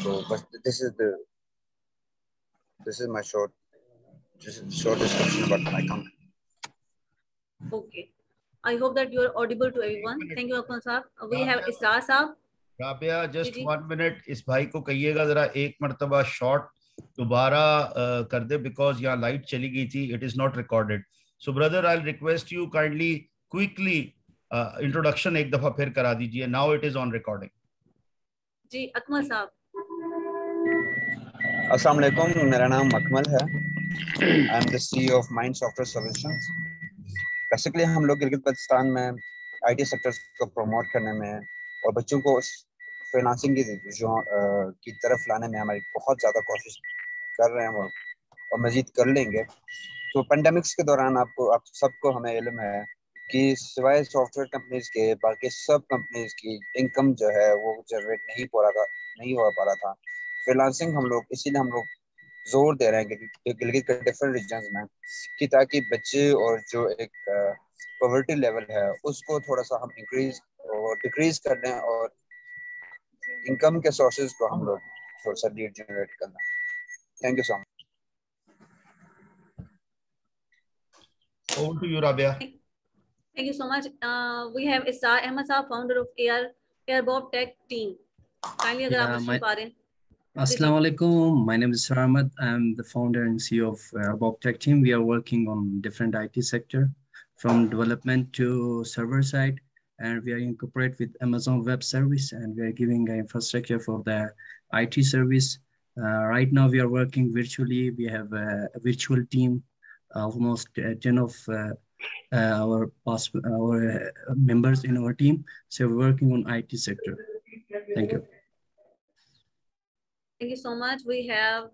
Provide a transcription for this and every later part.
So, but this is my short description about my company. Okay. I hope that you are audible to everyone. Thank you, Akmal Saab. We have Israr Saab. Rabia, just 1 minute, इस भाई को कहिएगा जरा एक मर्तबा short दोबारा कर दे, because यहाँ लाइट चली गई थी. It is not recorded. So brother, I'll request you kindly quickly introduction एक दफा फिर करा दीजिए. Now it is on recording. जी, अकमल साहब. अस्सलाम वालेकुम, मेरा नाम अकमल है. I am the CEO of Mind Software Solutions. Basically हम लोग गिलगित बल्तिस्तान में IT सेक्टर्स को प्रमोट करने में और बच्चों को फाइनेंसिंग की तरफ लाने में हमारी बहुत ज़्यादा कोशिश कर रहे हैं और मज़ीद कर लेंगे. तो पेंडेमिक्स के दौरान आप सबको हमें इल्म है कि सिवाय सॉफ्टवेयर कंपनीज के बाकी सब कंपनीज की इनकम जो है वो जनरेट नहीं हो पा रहा था. फ्रीलांसिंग इसीलिए हम लोग जोर दे रहे हैं कि गिलगित के डिफरेंट रीजन्स में कि ताकि बच्चे और जो एक पॉवर्टी लेवल है उसको थोड़ा सा हम इंक्रीज और डिक्रीज कर दें और इनकम के सोर्सेज को हम लोग थोड़ा सा लीड जनरेट करना. Thank you so much. Over to you, Rabia. Thank you so much. We have Israr Ahmed Saab, founder of Airbob Tech Team. Kindly, अगर आप सुन पा रहे हैं. Assalamu alaikum. My name is Israr Ahmed. I'm the founder and CEO of Airbob Tech Team. We are working on different IT sector, from development to server side, and we are incorporated with Amazon Web Service, and we are giving infrastructure for the IT service. Right now, we are working virtually. We have a virtual team, almost 10 of our members in our team. So we're working on IT sector. Thank you. Thank you so much. We have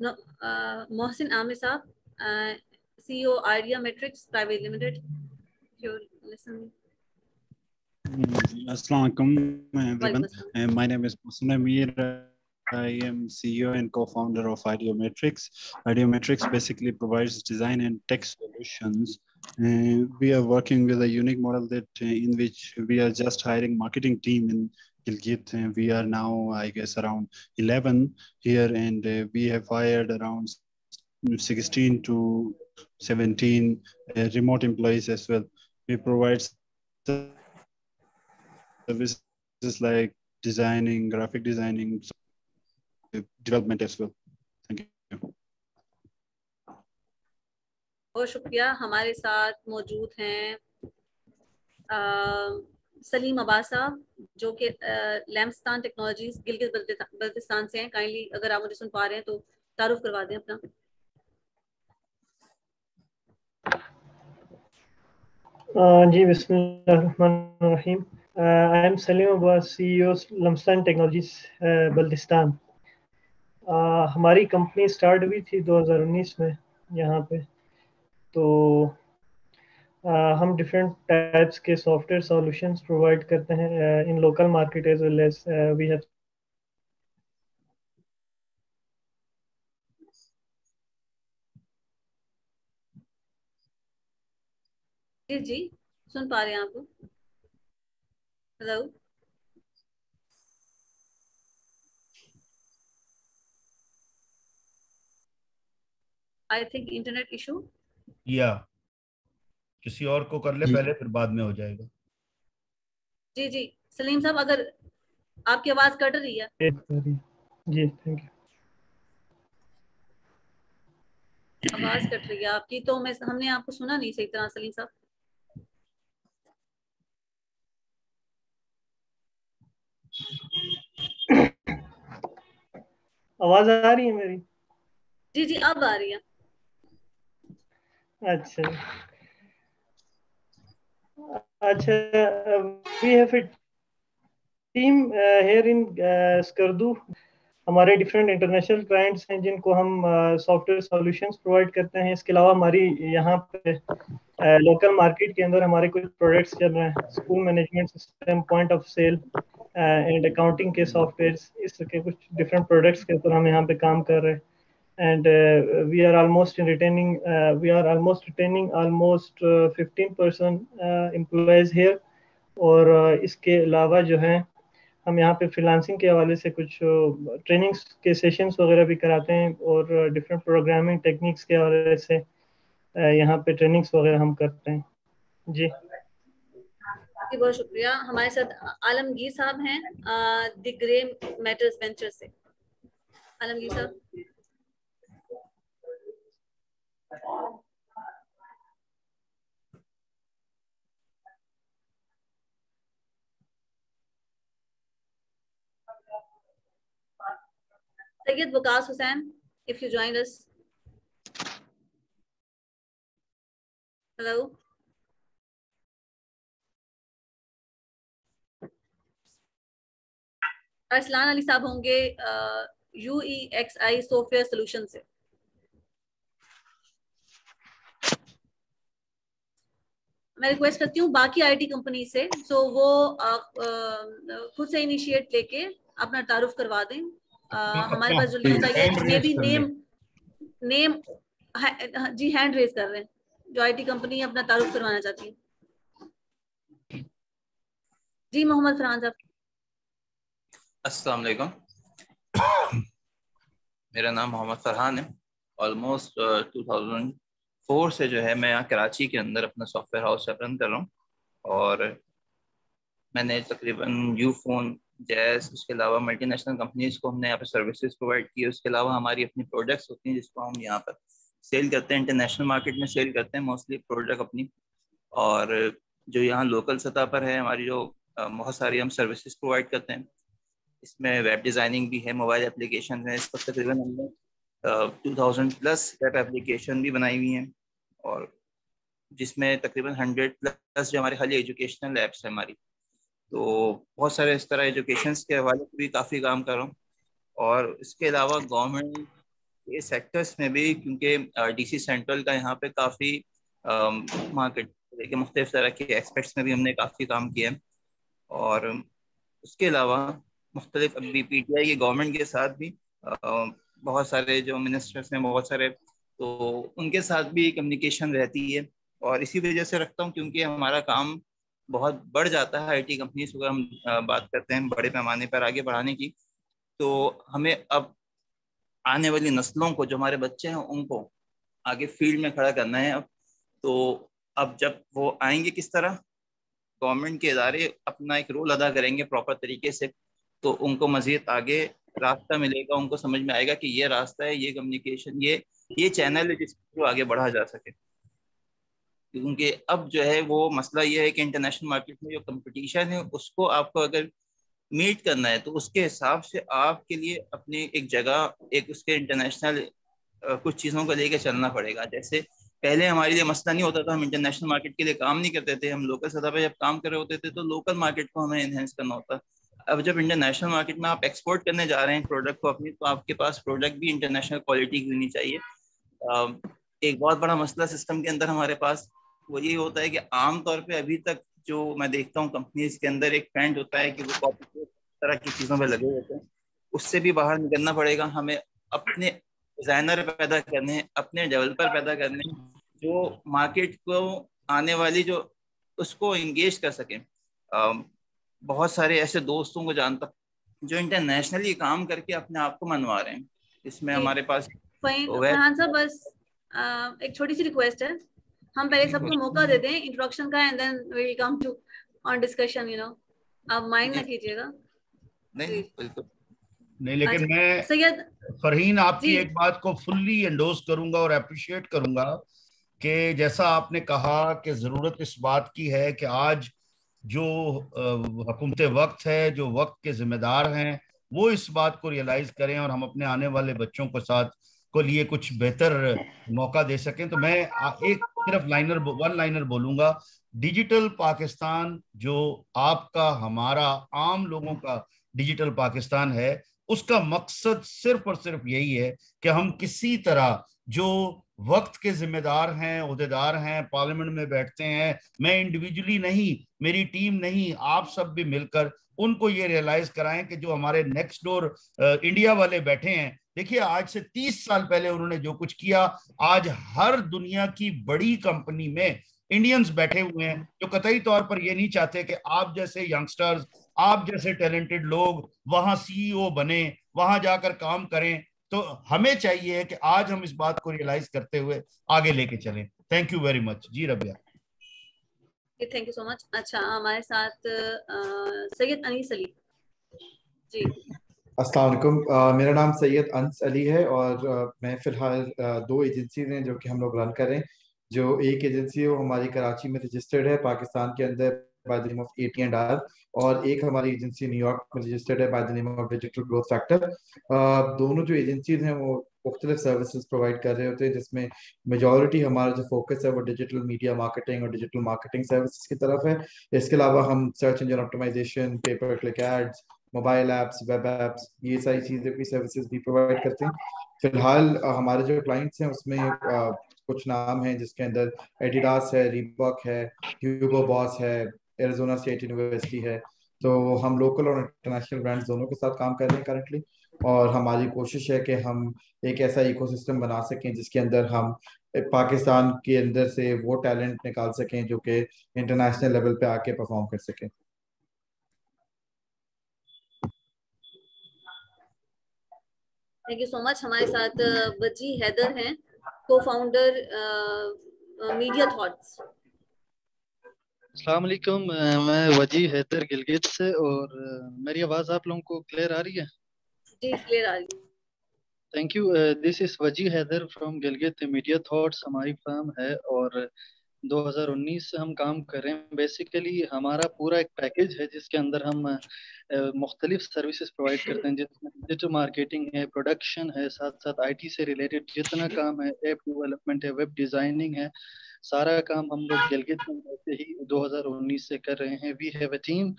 Mohsin Amir Saab, CEO Idea Metrics Private Limited. If you're listening. Assalamu alaikum, everyone. My name is Mohsin Amir. I am CEO and co-founder of Ideometrics. Ideometrics basically provides design and tech solutions. We are working with a unique model that in which we are just hiring marketing team in Gilgit. We are now, I guess, around 11 here, and we have hired around 16 to 17 remote employees as well. We provide services like designing, graphic designing, development as well. Thank you. बहुत शुक्रिया. हमारे साथ मौजूद हैं सलीम अब्बास साहब, जो कि लैम्पस्टान technologies Gilgit Baltistan से हैं. काइंडली अगर आप मुझे सुन पा रहे हैं तो तारुफ करवा दें अपना. जी, बिस्मिल्लाहिर्रहमानिर्रहीम. I am Salim Abbas, CEO Lampstan technologies Baltistan. हमारी कंपनी स्टार्ट हुई थी 2019 में यहाँ पे. तो हम डिफरेंट टाइप्स के सॉफ्टवेयर सॉल्यूशंस प्रोवाइड करते हैं in local market as well as we have. जी, सुन पा रहे हैं आप? Hello. I think internet issue. Yeah. किसी और को कर ले पहले, फिर बाद में हो जाएगा. जी, सलीम साहब, अगर आपकी आवाज कट रही है. जी, थैंक यू. आवाज कट रही है आपकी, तो हमने आपको सुना नहीं सही तरह. सलीम साहब, आवाज आ रही है मेरी? जी, अब आ रही है. अच्छा, we have a team here in Skardu. हमारे डिफरेंट इंटरनेशनल क्लाइंट्स हैं जिनको हम सॉफ्टवेयर सॉल्यूशंस प्रोवाइड करते हैं. इसके अलावा हमारी यहाँ पे लोकल मार्केट के अंदर हमारे कुछ प्रोडक्ट्स चल रहे हैं. School management system, point of sale and accounting के सॉफ्टवेयर्स, इस तरह के कुछ डिफरेंट प्रोडक्ट्स के ऊपर हम यहाँ पे काम कर रहे हैं. And we are almost retaining almost 15% employees here. और इसके अलावा जो है हम यहाँ पे फ्रीलांसिंग के हवाले से कुछ ट्रेनिंग्स के सेशंस वगैरह भी कराते हैं और डिफरेंट प्रोग्रामिंग टेक्निक्स के हवाले से यहाँ पे ट्रेनिंग्स वगैरह हम करते हैं जी। बहुत शुक्रिया। हमारे साथ आलमगीर साहब हैं द ग्रे मैटर्स वेंचर से। आलमगीर साहब। Sayyid Waqas Hussain, if you joined us. Hello. Arsalan Ali साहब होंगे UEXI सॉफ्टवेयर सॉल्यूशन से। मैं रिक्वेस्ट करती हूँ बाकी IT कंपनी से वो खुद से इनिशिएट लेके अपना तारुफ करवा दें। हमारे पास जो लिस्ट आई है मे बी नेम जी हैंड रेज कर रहे हैं जो IT कंपनी अपना तारुफ करवाना चाहती है। जी मोहम्मद फरहान साहब। अस्सलाम वालेकुम, मेरा नाम मोहम्मद फरहान है। ऑलमोस्ट 2004 से जो है मैं यहाँ कराची के अंदर अपना सॉफ्टवेयर हाउस रन कर रहा हूँ और मैंने तकरीबन यूफोन जैस उसके अलावा मल्टीनेशनल कंपनीज को हमने यहाँ पे सर्विसेज प्रोवाइड की। उसके अलावा हमारी अपनी प्रोडक्ट्स होती हैं जिसको हम यहाँ पर सेल करते हैं, इंटरनेशनल मार्केट में सेल करते हैं मोस्टली प्रोडक्ट अपनी। और जो यहाँ लोकल सतह पर है हमारी जो बहुत सारी हम सर्विसेज प्रोवाइड करते हैं। इसमें वेब डिज़ाइनिंग भी है, मोबाइल एप्लीकेशन है। इस पर तकरीबन हमने 2000 प्लस वेब एप्लीकेशन भी बनाई हुई हैं और जिसमें तकरीबन 100 प्लस जो हमारे खाली एजुकेशनल ऐप्स है हमारी। तो बहुत सारे इस तरह एजुकेशन के हवाले से भी काफ़ी काम कर रहा हूँ। और इसके अलावा गवर्नमेंट के सेक्टर्स में भी, क्योंकि DC सेंट्रल का यहाँ पे काफ़ी मार्केट लेके मुख्तलिफ तरह के एस्पेक्ट्स में भी हमने काफ़ी काम किया है। और उसके अलावा मुख्तलिफ PTI के गवर्नमेंट के साथ भी बहुत सारे जो मिनिस्टर्स हैं बहुत सारे, तो उनके साथ भी कम्युनिकेशन रहती है। और इसी वजह से रखता हूँ क्योंकि हमारा काम बहुत बढ़ जाता है। IT कंपनीज अगर हम बात करते हैं बड़े पैमाने पर आगे बढ़ाने की, तो हमें अब आने वाली नस्लों को, जो हमारे बच्चे हैं, उनको आगे फील्ड में खड़ा करना है। तो अब जब वो आएंगे किस तरह, गवर्नमेंट के इदारे अपना एक रोल अदा करेंगे प्रॉपर तरीके से, तो उनको मजीद आगे रास्ता मिलेगा, उनको समझ में आएगा कि ये रास्ता है, ये कम्युनिकेशन, ये चैनल है जिसको आगे बढ़ा जा सके। क्योंकि अब जो है वो मसला ये है कि इंटरनेशनल मार्केट में जो कंपटीशन है उसको आपको अगर मीट करना है तो उसके हिसाब से आपके लिए अपनी एक जगह, एक उसके इंटरनेशनल कुछ चीज़ों को लेकर चलना पड़ेगा। जैसे पहले हमारे लिए मसला नहीं होता था, हम इंटरनेशनल मार्केट के लिए काम नहीं करते थे, हम लोकल सतह पर जब काम कर रहे होते थे तो लोकल मार्केट को हमें इन्हेंस करना होता। अब जब इंटरनेशनल मार्केट में आप एक्सपोर्ट करने जा रहे हैं प्रोडक्ट को अपनी, तो आपके पास प्रोडक्ट भी इंटरनेशनल क्वालिटी की होनी चाहिए। एक बहुत बड़ा मसला सिस्टम के अंदर हमारे पास वो ये होता है कि आमतौर पे अभी तक जो मैं देखता हूँ कंपनीज के अंदर एक ट्रेंड होता है कि वो कॉपी तरह की चीज़ों पे लगे होते हैं। उससे भी बाहर निकलना पड़ेगा हमें। अपने डिज़ाइनर पैदा करने हैं, अपने डेवलपर पैदा करने हैं जो मार्केट को आने वाली जो उसको इंगेज कर सकें। बहुत सारे ऐसे दोस्तों को जानता जो इंटरनेशनली काम करके अपने आप को मनवा रहे हैं। इसमें हमारे पास फरहान साहब बस एक छोटी सी रिक्वेस्ट है, हम पहले सबको मौका दे दें इंट्रोडक्शन का and then we will come to on discussion, you know, आप माइंड ना कीजिएगा। नहीं बिल्कुल नहीं, लेकिन मैं सैयद फरहीन आपकी एक बात को फुल्ली एंडोर्स करूंगा और अप्रिशिएट करूंगा कि जैसा आपने कहा कि जरूरत इस बात की है कि आज जो हुकूमत वक्त है, जो वक्त के जिम्मेदार हैं, वो इस बात को रियलाइज करें और हम अपने आने वाले बच्चों के साथ को लिए कुछ बेहतर मौका दे सकें। तो मैं एक सिर्फ वन लाइनर बोलूंगा, डिजिटल पाकिस्तान जो आपका हमारा आम लोगों का डिजिटल पाकिस्तान है, उसका मकसद सिर्फ और सिर्फ यही है कि हम किसी तरह जो वक्त के जिम्मेदार हैं, ओहदेदार हैं, पार्लियामेंट में बैठते हैं, मैं इंडिविजुअली नहीं, मेरी टीम नहीं, आप सब भी मिलकर उनको ये रियलाइज कराएं कि जो हमारे नेक्स्ट डोर इंडिया वाले बैठे हैं, देखिए आज से 30 साल पहले उन्होंने जो कुछ किया, आज हर दुनिया की बड़ी कंपनी में इंडियंस बैठे हुए हैं जो कतई तौर पर ये नहीं चाहते कि आप जैसे यंगस्टर्स, आप जैसे टैलेंटेड लोग वहां सीईओ बने, वहां जाकर काम करें। तो हमें चाहिए कि आज हम इस बात को रियलाइज करते हुए आगे लेके चलें। थैंक यू वेरी मच जी Rabia. Thank you so much. अच्छा, हमारे साथ सैयद अनीस अली जी। अस्सलाम वालेकुम, मेरा नाम सैयद अनस अली है और मैं फ़िलहाल 2 एजेंसीज हैं जो कि हम लोग रन कर रहे हैं। जो एक एजेंसी है वो हमारी कराची में रजिस्टर्ड है पाकिस्तान के अंदर by the name of AT&R, और एक हमारी एजेंसी न्यूयॉर्क में रजिस्टर्ड है by the name of digital growth factor. दोनों जो एजेंसीज हैं वो मुख्तलिफ सर्विसेज प्रोवाइड कर रहे होते हैं, जिसमें मेजॉरिटी हमारा जो फोकस है वो डिजिटल मीडिया मार्केटिंग और डिजिटल मार्केटिंग सर्विसेज की तरफ है। इसके अलावा हम search engine optimisation, pay per click ads, mobile apps, web apps, ये सारी चीज़ें की सर्विसेज भी प्रोवाइड करते हैं। फिलहाल हमारे जो क्लाइंट्स हैं उसमें कुछ नाम हैं जिसके अंदर एडिडास है, रीबॉक है, ह्यूगो बॉस है, एरिज़ोना स्टेट यूनिवर्सिटी है। तो हम लोकल और इंटरनेशनल ब्रांड्स दोनों के साथ काम कर रहे हैं करंटली, और हमारी कोशिश है कि हम एक ऐसा इकोसिस्टम बना सकें जिसके अंदर हम पाकिस्तान के अंदर से वो टैलेंट निकाल सकें जो कि इंटरनेशनल लेवल पे आके परफॉर्म कर सकें। Thank you so much. हमारे साथ वजी हैदर हैं, को फाउंडर मीडिया थॉट्स। अस्सलाम वालेकुम, मैं वजी हैदर गिलगित से, और मेरी आवाज़ आप लोगों को क्लियर आ रही है? जी क्लियर आ रही है। Thank you. This is Wazi Haider from Gilgit media thoughts हमारी फर्म है, और 2019 से हम काम कर रहे हैं। बेसिकली हमारा पूरा एक पैकेज है जिसके अंदर हम मुख्तलिफ सर्विसेज प्रोवाइड करते हैं, जिसमें डिजिटल मार्केटिंग है, प्रोडक्शन है, साथ साथ IT से रिलेटेड जितना काम है, ऐप डेवलपमेंट है, वेब डिज़ाइनिंग है, सारा काम हम लोग गिलगित में से ही 2019 से कर रहे हैं। वी हैव अ टीम,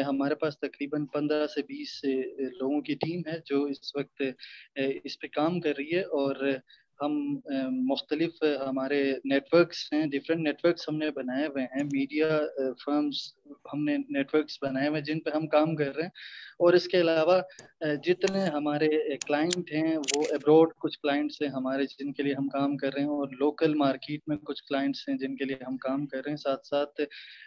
हमारे पास तकरीबन 15 से 20 लोगों की टीम है जो इस वक्त इस पे काम कर रही है। और हम मुख्तलिफ हमारे नेटवर्क्स हैं, डिफरेंट नेटवर्क्स हमने बनाए हुए हैं, मीडिया फर्म्स हमने नेटवर्क्स बनाए हुए हैं जिन पे हम काम कर रहे हैं। और इसके अलावा जितने हमारे क्लाइंट हैं वो अब्रॉड कुछ क्लाइंट्स हैं हमारे जिनके लिए हम काम कर रहे हैं, और लोकल मार्केट में कुछ क्लाइंट्स हैं जिनके लिए हम काम कर रहे हैं। साथ साथ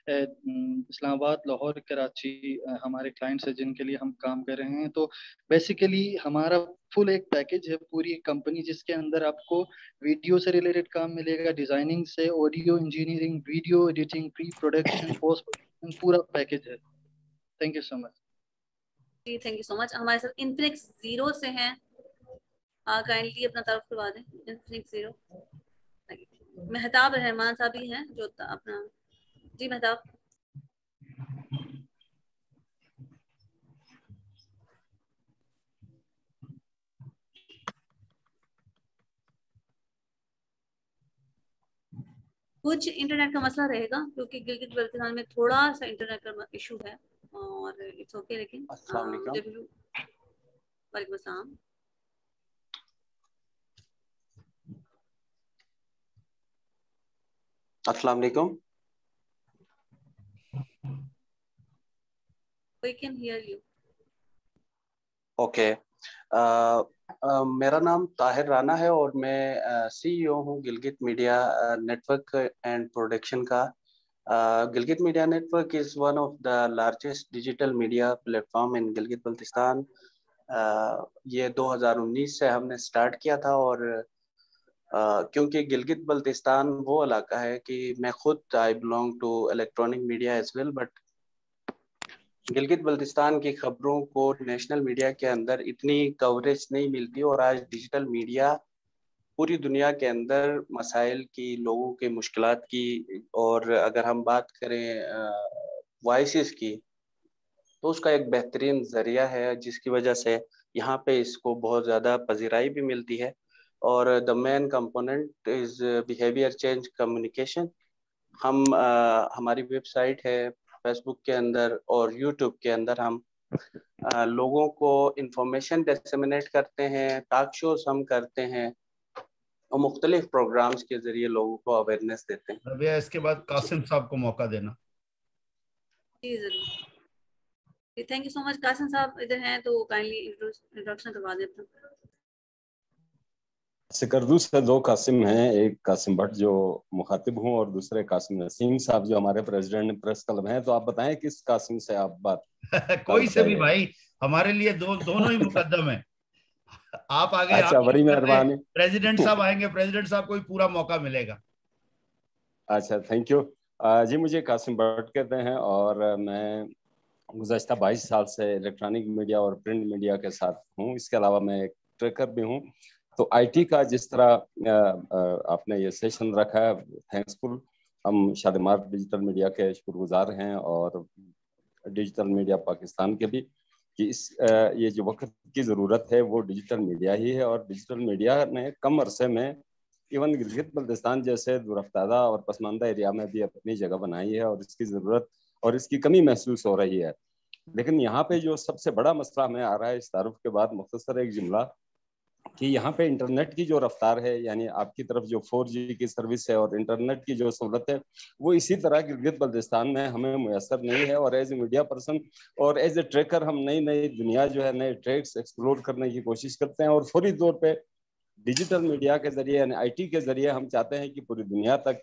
इस्लामाबाद, लाहौर, कराची हमारे क्लाइंट्स हैं जिनके लिए हम काम कर रहे हैं। तो बेसिकली हमारा फुल एक पैकेज है, पूरी कंपनी, जिसके अंदर आपको वीडियो से रिलेटेड काम मिलेगा, डिजाइनिंग से audio engineering, video editing, pre production, post production, पूरा पैकेज है। थैंक यू सो मच जी। Thank you so much. हमारे साथ इन्फिनिक्स जीरो से हैं, काइंडली अपना तारुफ करवा दें। इन्फिनिक्स जीरो मेहताब रहमान साहब ही हैं जो अपना। जी मेहताब। कुछ इंटरनेट का मसला रहेगा क्योंकि गिलगित बल्तिस्तान में थोड़ा सा इंटरनेट का इशू है, और इट्स ओके। लेकिन वालेकुम अस्सलाम। अस्सलाम वालेकुम। We can hear you. Okay, मेरा नाम ताहिर राना है और मैं CEO हूँ Gilgit media network and production का। Gilgit media network is one of the largest digital media platform in Gilgit Baltistan. ये 2019 से हमने स्टार्ट किया था, और क्योंकि गिलगित बल्तिस्तान वो इलाका है कि मैं खुद I belong to electronic media as well, but Gilgit Baltistan की खबरों को नेशनल मीडिया के अंदर इतनी कवरेज नहीं मिलती। और आज डिजिटल मीडिया पूरी दुनिया के अंदर मसाइल की, लोगों के मुश्किलात की, और अगर हम बात करें वॉइसेस की, तो उसका एक बेहतरीन जरिया है जिसकी वजह से यहाँ पे इसको बहुत ज़्यादा पजीराई भी मिलती है। और the main component is behaviour change communication. हम हमारी वेबसाइट है, फेसबुक के अंदर और यूट्यूब के अंदर हम लोगों को इंफॉर्मेशन डिसेमिनेट करते हैं, टॉक शोज हम करते हैं, और मुख्तलिफ प्रोग्राम्स के जरिए लोगों को अवेयरनेस देते हैं। रबिया, इसके बाद कासिम साहब को मौका देना। जी जरूर। Thank you so much. Qasim साहब इधर हैं तो काइंडली इंट्रोडक्शन करवा दें अपना। सिकरदू से दो कासिम हैं, एक कासिम भट्ट जो मुखातिब हूँ और दूसरे कासिम नसीम साहब जो हमारे प्रेसिडेंट प्रेस क्लब हैं। तो आप बताएं किस कासिम से आप बात कोई से भी भाई, हमारे लिए दोनों ही मुकद्दम है। आप आगे, अच्छा, बड़ी मेहरबानी। प्रेसिडेंट साहब आएंगे, प्रेसिडेंट साहब को पूरा मौका मिलेगा। अच्छा, थैंक यू जी। मुझे कासिम भट्ट कहते हैं और मैं गुज़श्ता 22 साल से इलेक्ट्रॉनिक मीडिया और प्रिंट मीडिया के साथ हूँ। इसके अलावा मैं एक ट्रैकर भी हूँ। तो आईटी का जिस तरह आपने ये सेशन रखा है, थैंक्सफुल। हम शादमार डिजिटल मीडिया के शुक्रगुजार हैं और डिजिटल मीडिया पाकिस्तान के भी, कि ये जो वक्त की ज़रूरत है वो डिजिटल मीडिया ही है। और डिजिटल मीडिया ने कम अरसे में इवन गिलगित बल्तिस्तान जैसे दुरफ्तादा और पसमानदा एरिया में भी अपनी जगह बनाई है और इसकी ज़रूरत और इसकी कमी महसूस हो रही है। लेकिन यहाँ पे जो सबसे बड़ा मसला हमें आ रहा है इस तारुफ के बाद, मुख्तसर एक जुमला, कि यहाँ पे इंटरनेट की जो रफ्तार है, यानी आपकी तरफ जो 4G की सर्विस है और इंटरनेट की जो सहूलत है, वो इसी तरह गिलगित बल्तिस्तान में हमें मुयसर नहीं है। और एज ए मीडिया पर्सन और एज ए ट्रैकर हम नई नई दुनिया जो है, नए ट्रैक्स एक्सप्लोर करने की कोशिश करते हैं। और फौरी तौर पे डिजिटल मीडिया के जरिए यानी आईटी के जरिए हम चाहते हैं कि पूरी दुनिया तक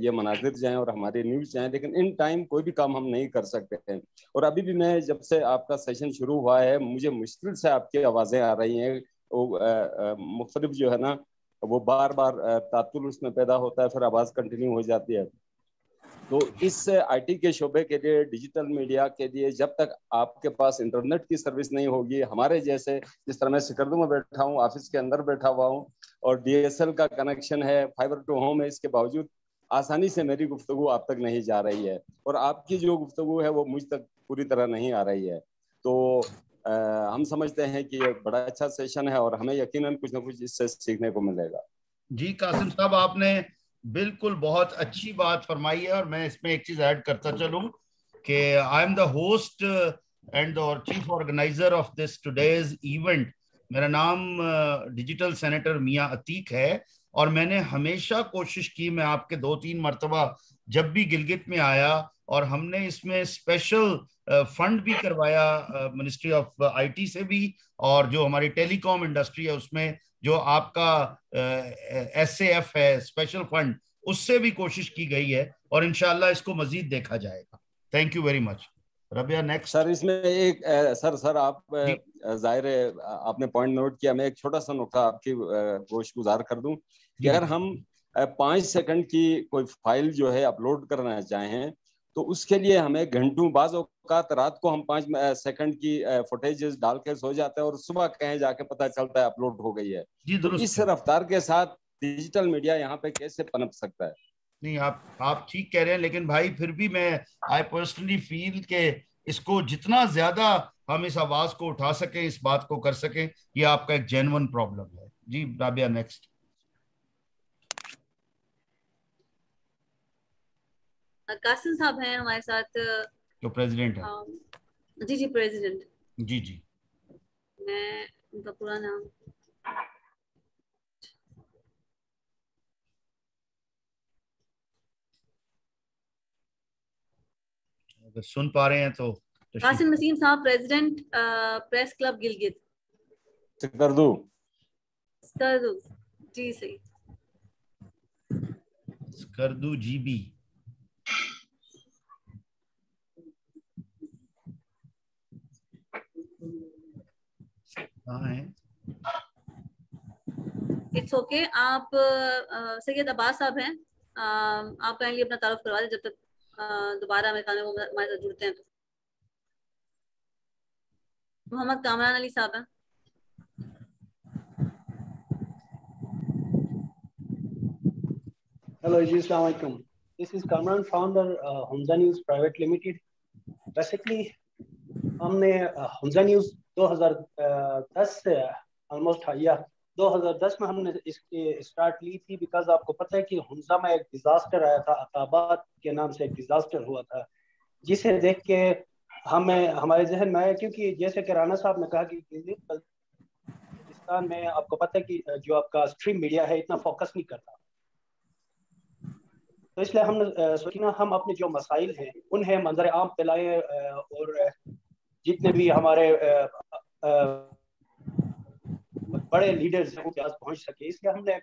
ये मनाजिर जाएं और हमारी न्यूज़ जाएं। लेकिन इन टाइम कोई भी काम हम नहीं कर सकते हैं। और अभी भी मैं, जब से आपका सेशन शुरू हुआ है, मुझे मुश्किल से आपकी आवाज़ें आ रही हैं। वो मुख्तलिफ जो है ना, वो बार बार तातुल उसमें पैदा होता है, फिर आवाज़ कंटिन्यू हो जाती है। तो इस आईटी के शोबे के लिए, डिजिटल मीडिया के लिए, जब तक आपके पास इंटरनेट की सर्विस नहीं होगी, हमारे जैसे, जिस तरह मैं सिकरदू में बैठा हूँ, ऑफिस के अंदर बैठा हुआ हूँ और DSL का कनेक्शन है, फाइबर टू होम है, इसके बावजूद आसानी से मेरी गुफ्तगू आप तक नहीं जा रही है और आपकी जो गुफ्तगू है वो मुझ तक पूरी तरह नहीं आ रही है। तो हम समझते हैं कि ये बड़ा अच्छा सेशन है और हमें यकीनन कुछ ना कुछ इससे सीखने को मिलेगा। जी कासिम साहब, आपने बिल्कुल बहुत अच्छी बात फरमाई है और मैं इसमें एक चीज ऐड करता चलूं कि I am the host and the chief organiser of this today's event. मेरा नाम डिजिटल सेनेटर मियां अतीक है और मैंने हमेशा कोशिश की, मैं आपके 2-3 मरतबा जब भी गिलगित में आया और हमने इसमें स्पेशल फंड भी करवाया मिनिस्ट्री ऑफ आईटी से भी, और जो हमारी टेलीकॉम इंडस्ट्री है उसमें जो आपका SAF है स्पेशल फंड, उससे भी कोशिश की गई है और इंशाल्लाह इसको मजीद देखा जाएगा। Thank you very much. Rabia next. Sir इसमें एक सर आप जाहिर है आपने पॉइंट नोट किया, मैं एक छोटा सा नुकता आपकी गोश गुजार कर दूं कि अगर हम 5 सेकंड की कोई फाइल जो है अपलोड करना चाहें तो उसके लिए हमें घंटों, बाज़ औक़ात रात को हम 5 सेकंड की फुटेजेस डाल के सो जाते हैं और सुबह कहीं जाके पता चलता है अपलोड हो गई है। तो इस रफ्तार के साथ डिजिटल मीडिया यहाँ पे कैसे पनप सकता है? नहीं, आप ठीक कह रहे हैं, लेकिन भाई फिर भी मैं आई पर्सनली फील के इसको जितना ज्यादा हम इस आवाज को उठा सकें, इस बात को कर सकें, ये आपका एक जेन्युइन प्रॉब्लम है। जी राबिया नेक्स्ट। कासिम साहब हैं हमारे साथ, जो प्रेसिडेंट है। जी प्रेसिडेंट। जी जी, मैं उनका पूरा नाम, अगर सुन पा रहे हैं तो कासिम नसीम साहब, president press club Gilgit. Skardu जी सही, सिकरदू GB। कहाँ है? It's okay. आप सैयद अब्बास साहब हैं, आप काइंडली अपना तारुफ करवा दें जब तक दोबारा मेरे ख्याल में वो हमारे साथ जुड़ते हैं। तो मोहम्मद कामरान अली साहब हैं। Hello, assalamu alaikum. This is Kamran, founder Humza News Private Limited. Basically, हमने Humza News 2010 से almost 2010 में हमने इसकी स्टार्ट ली थी, बिकॉज आपको पता है कि हुंजा में एक डिजास्टर आया था, अताबाद के नाम से एक डिजास्टर हुआ था, जिसे देख के हमें हमारे जहन में आया, क्योंकि जैसे कि राना साहब ने कहा कि पाकिस्तान में आपको पता है कि जो आपका स्ट्रीम मीडिया है इतना फोकस नहीं करता, तो इसलिए हमने सोचा हम अपने जो मसाइल हैं उन्हें मंजर आम पे लाएं और जितने भी हमारे बड़े लीडर्स हैं उनके पास पहुंच सके, इसलिए हमने